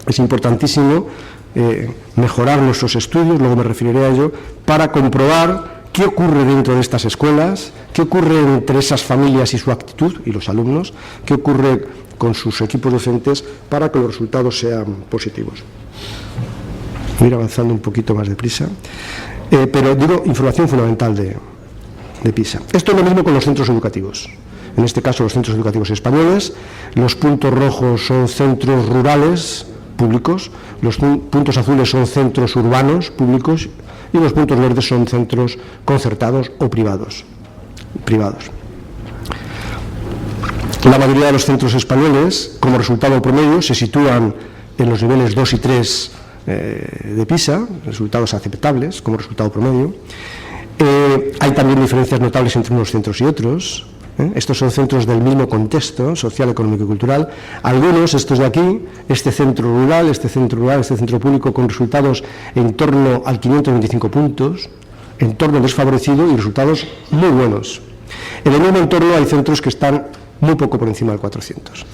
Es importantísimo mejorar nuestros estudios, luego me referiré a ello, para comprobar qué ocurre dentro de estas escuelas, qué ocurre entre esas familias y su actitud, y los alumnos, qué ocurre con sus equipos docentes para que los resultados sean positivos. Voy a ir avanzando un poquito más deprisa, pero digo información fundamental de PISA. Esto es lo mismo con los centros educativos. En este caso, los centros educativos españoles. Los puntos rojos son centros rurales públicos, los puntos azules son centros urbanos públicos y los puntos verdes son centros concertados o privados. La mayoría de los centros españoles, como resultado promedio, se sitúan en los niveles 2 y 3 de PISA, resultados aceptables como resultado promedio. Hay también diferencias notables entre unos centros y otros. Estos son centros del mismo contexto social, económico y cultural. Algunos, estos de aquí, este centro rural, este centro público, con resultados en torno al 525 puntos, entorno desfavorecido y resultados muy buenos. En el mismo entorno hay centros que están muy poco por encima del 400.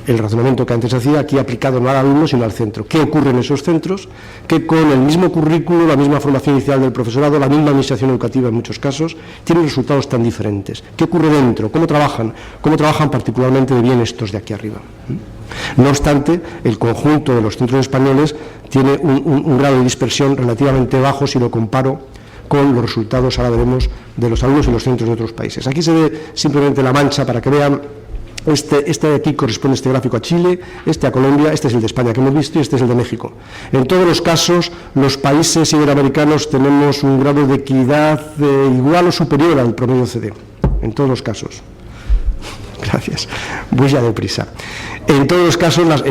El razonamiento que antes hacía, aquí aplicado no al alumno, sino al centro. ¿Qué ocurre en esos centros? Que con el mismo currículo, la misma formación inicial del profesorado, la misma administración educativa en muchos casos, tienen resultados tan diferentes. ¿Qué ocurre dentro? ¿Cómo trabajan? ¿Cómo trabajan particularmente de bien estos de aquí arriba? No obstante, el conjunto de los centros españoles tiene un grado de dispersión relativamente bajo si lo comparo con los resultados, ahora veremos, de los alumnos y los centros de otros países. Aquí se ve simplemente la mancha para que vean. Este de aquí corresponde este gráfico a Chile, este a Colombia, este es el de España que hemos visto y este es el de México. En todos los casos, los países iberoamericanos tenemos un grado de equidad igual o superior al promedio OCDE, en todos los casos. Gracias, voy ya deprisa. En todos los casos, las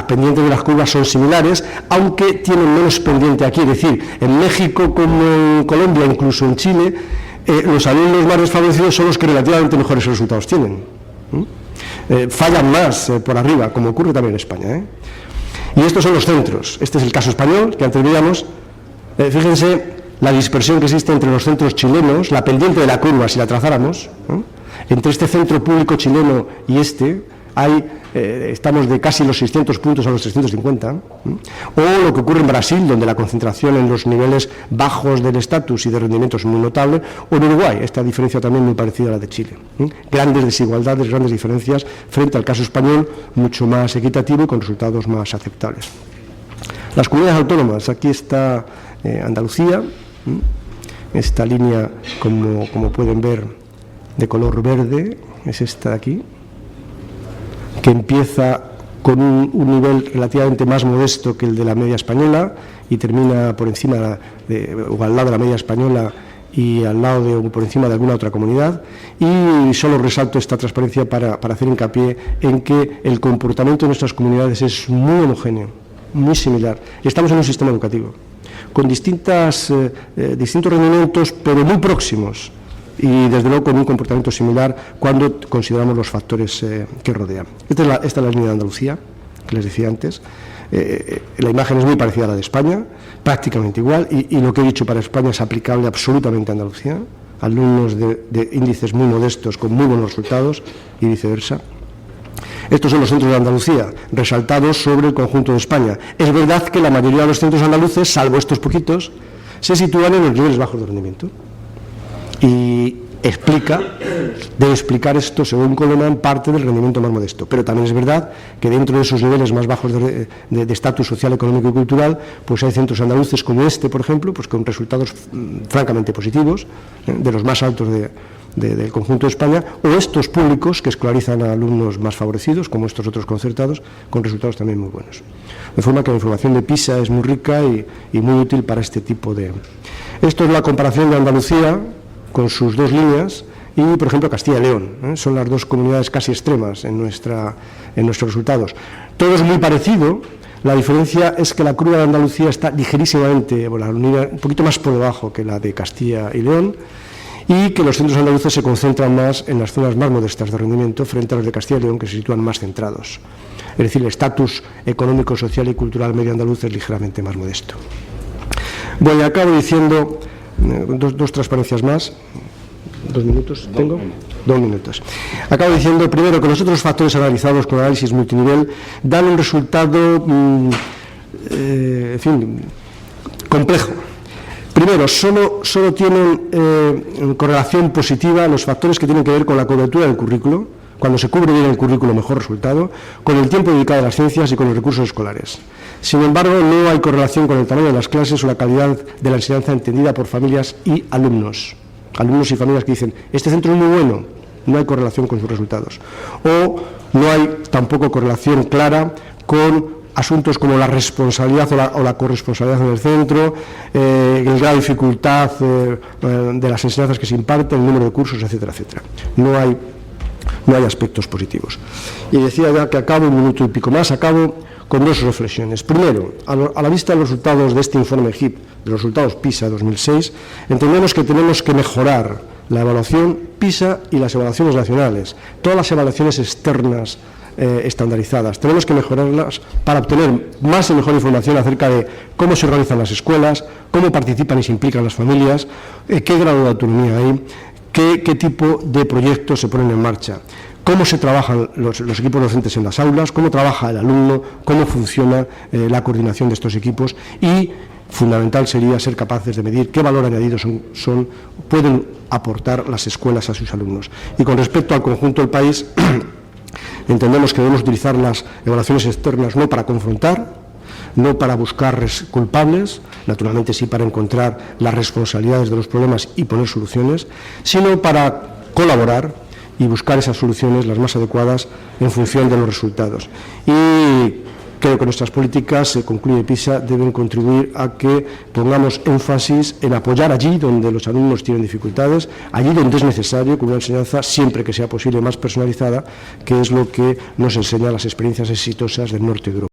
pendientes de las curvas son similares, aunque tienen menos pendiente aquí, es decir, en México como en Colombia, incluso en Chile, los alumnos más desfavorecidos son los que relativamente mejores resultados tienen. Fallan más por arriba, como ocurre también en España. Y estos son los centros. Este es el caso español, que antes veíamos. Fíjense la dispersión que existe entre los centros chilenos, la pendiente de la curva, si la trazáramos, entre este centro público chileno y estamos de casi los 600 puntos a los 350, o lo que ocurre en Brasil, donde la concentración en los niveles bajos del estatus y de rendimiento es muy notable, o en Uruguay, esta diferencia también muy parecida a la de Chile. Grandes desigualdades, grandes diferencias frente al caso español, mucho más equitativo y con resultados más aceptables. Las comunidades autónomas, aquí está Andalucía, esta línea, como pueden ver, de color verde, es esta de aquí, que empieza con un nivel relativamente más modesto que el de la media española y termina por encima o al lado de la media española y al lado por encima de alguna otra comunidad. Y solo resalto esta transparencia para hacer hincapié en que el comportamiento de nuestras comunidades es muy homogéneo, muy similar. Estamos en un sistema educativo con distintos rendimientos, pero muy próximos, y desde luego con un comportamiento similar cuando consideramos los factores que rodean. Esta es la línea de Andalucía, que les decía antes. La imagen es muy parecida a la de España, prácticamente igual, y lo que he dicho para España es aplicable absolutamente a Andalucía, alumnos de índices muy modestos con muy buenos resultados y viceversa. Estos son los centros de Andalucía, resaltados sobre el conjunto de España. Es verdad que la mayoría de los centros andaluces, salvo estos poquitos, se sitúan en los niveles bajos de rendimiento. Y debe explicar esto, según Coleman, parte del rendimiento más modesto. Pero también es verdad que dentro de esos niveles más bajos de estatus social, económico y cultural, pues hay centros andaluces como este, por ejemplo, pues con resultados francamente positivos, de los más altos del conjunto de España, o estos públicos que escolarizan a alumnos más favorecidos, como estos otros concertados, con resultados también muy buenos. De forma que la información de PISA es muy rica y muy útil para este tipo de... Esto es la comparación de Andalucía con sus dos líneas y, por ejemplo, Castilla y León. Son las dos comunidades casi extremas en nuestros resultados. Todo es muy parecido. La diferencia es que la curva de Andalucía está ligerísimamente, un poquito más por debajo que la de Castilla y León, y que los centros andaluces se concentran más en las zonas más modestas de rendimiento frente a los de Castilla y León, que se sitúan más centrados. Es decir, el estatus económico, social y cultural medio andaluz es ligeramente más modesto. Bueno, acabo diciendo dos transparencias más. 2 minutos tengo. 2 minutos. Acabo diciendo, primero, que los otros factores analizados con análisis multinivel dan un resultado, en fin, complejo. Primero, solo tienen correlación positiva los factores que tienen que ver con la cobertura del currículo. Cuando se cubre bien el currículo, mejor resultado, con el tiempo dedicado a las ciencias y con los recursos escolares. Sin embargo, no hay correlación con el tamaño de las clases o la calidad de la enseñanza entendida por familias y alumnos. Alumnos y familias que dicen, este centro es muy bueno, no hay correlación con sus resultados. O no hay tampoco correlación clara con asuntos como la responsabilidad o la corresponsabilidad en el centro, el grado de dificultad de las enseñanzas que se imparten, el número de cursos, etcétera, etcétera. No hay aspectos positivos. Y decía ya que acabo, un minuto y pico más, acabo con 2 reflexiones. Primero, a la vista de los resultados de este informe HIP, de los resultados PISA 2006, entendemos que tenemos que mejorar la evaluación PISA y las evaluaciones nacionales, todas las evaluaciones externas estandarizadas. Tenemos que mejorarlas para obtener más y mejor información acerca de cómo se organizan las escuelas, cómo participan y se implican las familias, qué grado de autonomía hay, qué tipo de proyectos se ponen en marcha, cómo se trabajan los equipos docentes en las aulas, cómo trabaja el alumno, cómo funciona la coordinación de estos equipos y, fundamental sería ser capaces de medir qué valor añadido pueden aportar las escuelas a sus alumnos. Y con respecto al conjunto del país, entendemos que debemos utilizar las evaluaciones externas no para confrontar, no para buscar culpables, naturalmente sí para encontrar las responsabilidades de los problemas y poner soluciones, sino para colaborar y buscar esas soluciones las más adecuadas en función de los resultados. Y creo que nuestras políticas, concluye PISA, deben contribuir a que pongamos énfasis en apoyar allí donde los alumnos tienen dificultades, allí donde es necesario, con una enseñanza siempre que sea posible más personalizada, que es lo que nos enseñan las experiencias exitosas del norte de Europa.